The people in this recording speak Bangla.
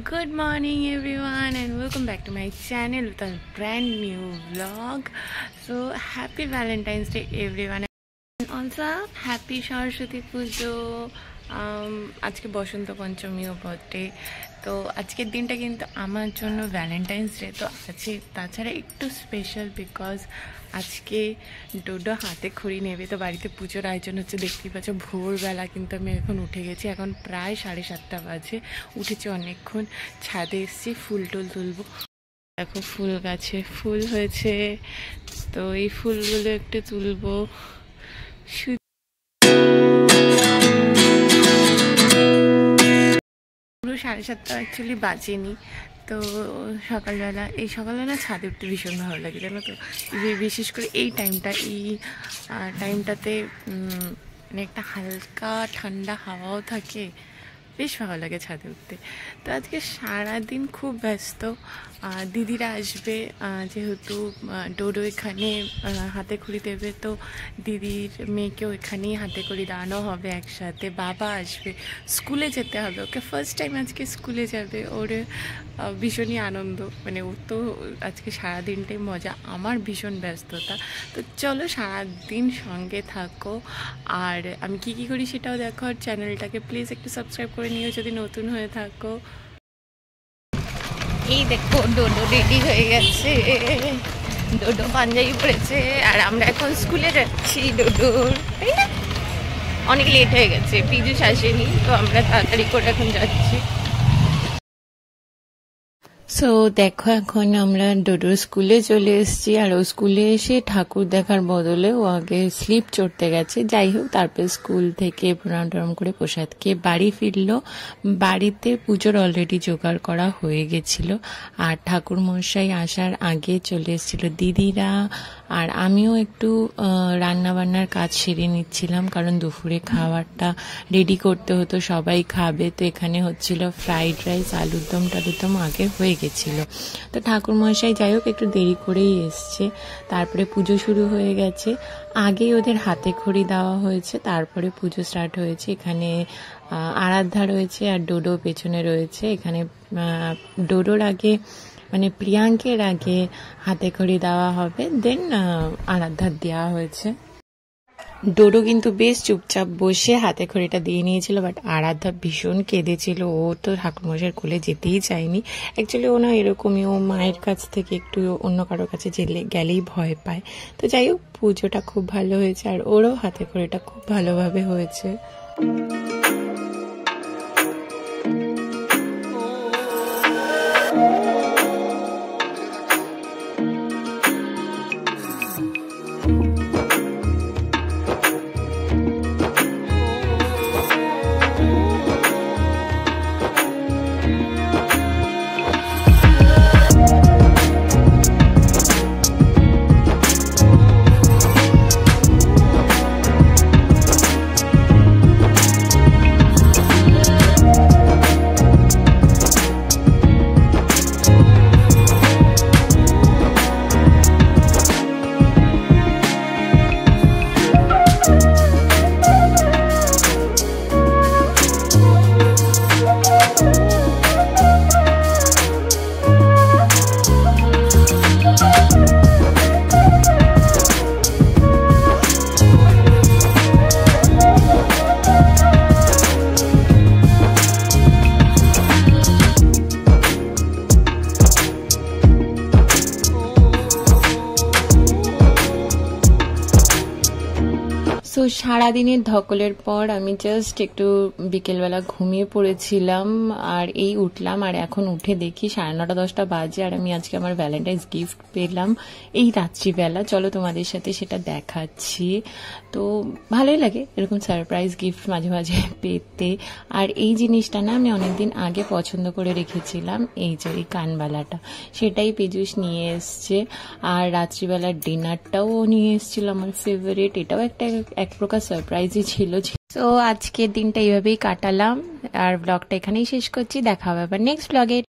Good morning everyone and welcome back to my channel with a brand new vlog. So happy Valentine's Day everyone and also happy Saraswati Pujo. আজকে বসন্ত পঞ্চমীও বটে, তো আজকের দিনটা কিন্তু আমার জন্য ভ্যালেন্টাইন্স ডে তো আছে, তাছাড়া একটু স্পেশাল বিকজ আজকে ডোডো হাতে খড়ি নেবে, তো বাড়িতে পুজোর আয়োজন হচ্ছে। দেখতেই পাচ্ছ ভোরবেলা কিন্তু আমি এখন উঠে গেছি, এখন প্রায় 7:30 বাজে। উঠেছি অনেকক্ষণ, ছাদে এসেছি ফুল টুল তুলবো। দেখো ফুল গাছে ফুল হয়েছে, তো এই ফুলগুলো একটু তুলবো। পুরো 7:30 অ্যাকচুয়ালি বাজেনি, তো সকালবেলা ছাদে উঠতে ভীষণ ভালো লাগে জানো তো। বিশেষ করে এই টাইমটাতে মানে একটা হালকা ঠান্ডা হাওয়াও থাকে, বেশ ভালো লাগে ছাদে উঠতে। তো আজকে সারাদিন খুব ব্যস্ত, দিদিরা আসবে, যেহেতু ডোডো এখানে হাতে খড়ি দেবে, তো দিদির মেয়েকেও এখানেই হাতে খড়ি দাঁড়ানো হবে একসাথে। বাবা আসবে, স্কুলে যেতে হবে, ওকে ফার্স্ট টাইম আজকে স্কুলে যাবে, ওর ভীষণই আনন্দ, মানে ওর তো আজকে সারাদিনটাই মজা, আমার ভীষণ ব্যস্ততা। তো চলো সারাদিন সঙ্গে থাকো, আর আমি কি করি সেটাও দেখো, আর চ্যানেলটাকে প্লিজ একটু সাবস্ক্রাইব করে নিও যদি নতুন হয়ে থাকো। এই দেখো ডোডো রেডি হয়ে গেছে, ডোডো পাঞ্জাবি পরেছে, আর আমরা এখন স্কুলে যাচ্ছি। ডোডোর তাই না, অনেক লেট হয়ে গেছে, পীযূষ আসেনি, তো আমরা তাড়াতাড়ি করে এখন যাচ্ছি। সো দেখো এখন আমরা ডোডোর স্কুলে চলে এসেছি, আর ও স্কুলে এসে ঠাকুর দেখার বদলে ও আগে স্লিপ চড়তে গেছে। যাই হোক, তারপর স্কুল থেকে প্রণাম টনাম করে প্রসাদ খেয়ে বাড়ি ফিরলো। বাড়িতে পুজোর অলরেডি জোগাড় করা হয়ে গেছিল, আর ঠাকুর মশাই আসার আগে চলে এসেছিল দিদিরা, আর আমিও একটু রান্নাবান্নার কাজ সেরে নিচ্ছিলাম, কারণ দুপুরে খাবারটা রেডি করতে হতো, সবাই খাবে। তো এখানে হচ্ছিল ফ্রাইড রাইস, আলুর দম টালুর দম আগে হয়ে গেছিল। তো ঠাকুরমশাই যাই হোক একটু দেরি করেই এসছে। তারপরে পুজো শুরু হয়ে গেছে, আগেই ওদের হাতে খড়ি দেওয়া হয়েছে, তারপরে পুজো স্টার্ট হয়েছে। এখানে আরাধ্যা রয়েছে আর ডোডো পেছনে রয়েছে। এখানে ডোডোর আগে মানে প্রিয়াঙ্কের আগে হাতে খড়ি দেওয়া হবে, দেন আরাধ্যার দেওয়া হয়েছে। ডোডো কিন্তু বেশ চুপচাপ বসে হাতে খড়িটা দিয়ে নিয়েছিল, বাট আরাধ্যা ভীষণ কেঁদেছিল, ও তো ঠাকুরমশাইয়ের কোলে যেতেই চায়নি। অ্যাকচুয়ালি ও না এরকমই, ও মায়ের কাছ থেকে একটু অন্য কারোর কাছে গেলেই ভয় পায়। তো যাই হোক পুজোটা খুব ভালো হয়েছে, আর ওরও হাতে খড়িটা খুব ভালোভাবে হয়েছে। সো সারাদিনের ধকলের পর আমি জাস্ট একটু বিকেলবেলা ঘুমিয়ে পড়েছিলাম, আর এই উঠলাম, আর এখন উঠে দেখি 9:30-10টা বাজে, আর আমি আজকে আমার ভ্যালেন্টাইন্স গিফট পেলাম এই রাত্রিবেলা। চলো তোমাদের সাথে সেটা দেখাচ্ছি। তো ভালোই লাগে এরকম সারপ্রাইজ গিফট মাঝে মাঝে পেতে। আর এই জিনিসটা না আমি অনেকদিন আগে পছন্দ করে রেখেছিলাম, এই যে এই কানবালাটা, সেটাই পীযূষ নিয়ে এসছে। আর রাত্রিবেলার ডিনারটাও নিয়ে এসেছিল, আমার ফেভারিট, এটাও একটা এক প্রকার সারপ্রাইজই ছিল। তো আজকের দিনটা এইভাবেই কাটালাম, আর ব্লগটা এখানেই শেষ করছি। দেখা হবে আবার নেক্সট ব্লগে।